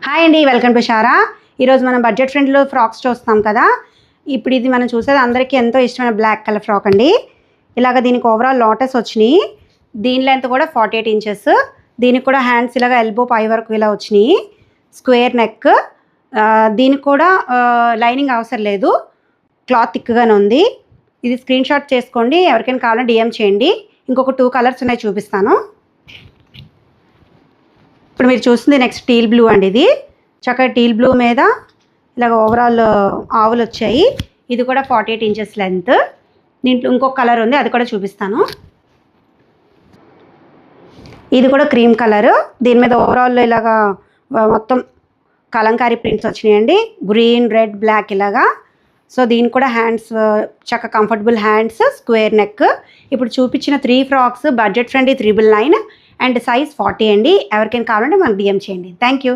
Hi అండి, welcome to Sarah. ఈరోజు మనం బడ్జెట్ ఫ్రెండ్లో ఫ్రాక్స్ చూస్తాం కదా. ఇప్పుడు ఇది మనం చూసేది అందరికీ ఎంతో ఇష్టమైన బ్లాక్ కలర్ ఫ్రాక్ అండి. ఇలాగ దీనికి ఓవరాల్ లోటస్ వచ్చినాయి. దీని లెంత్ కూడా 48 ఇంచెస్. దీనికి కూడా హ్యాండ్స్ ఇలాగ ఎల్బో పై వరకు ఇలా వచ్చినాయి. Square neck. దీనికి కూడా లైనింగ్ అవసరం లేదు, క్లాత్ థిక్గానే ఉంది. ఇది స్క్రీన్ షాట్ చేసుకోండి, ఎవరికైనా కావాలంటే డిఎం చేయండి. ఇంకొక 2 కలర్స్ ఉన్నాయి, చూపిస్తాను. ఇప్పుడు మీరు చూస్తుంది నెక్స్ట్ టీల్ బ్లూ అండి. ఇది చక్కగా టీల్ బ్లూ మీద ఇలాగ ఓవరాల్ ఆవులు వచ్చాయి. ఇది కూడా 48 ఇంచెస్ లెంత్. దీంట్లో ఇంకొక కలర్ ఉంది, అది కూడా చూపిస్తాను. ఇది కూడా క్రీమ్ కలరు. దీని మీద ఓవరాల్ ఇలాగా మొత్తం కలంకారీ ప్రింట్స్ వచ్చినాయండి, గ్రీన్, రెడ్, బ్లాక్ ఇలాగా. సో దీనికి కూడా హ్యాండ్స్ చక్కగా కంఫర్టబుల్ హ్యాండ్స్, స్క్వేర్ నెక్. ఇప్పుడు చూపించిన 3 frocks budget friendly 399 and size 40 అండి. ఎవరికైనా కావాలంటే మనకు డిఎం చేయండి. Thank you.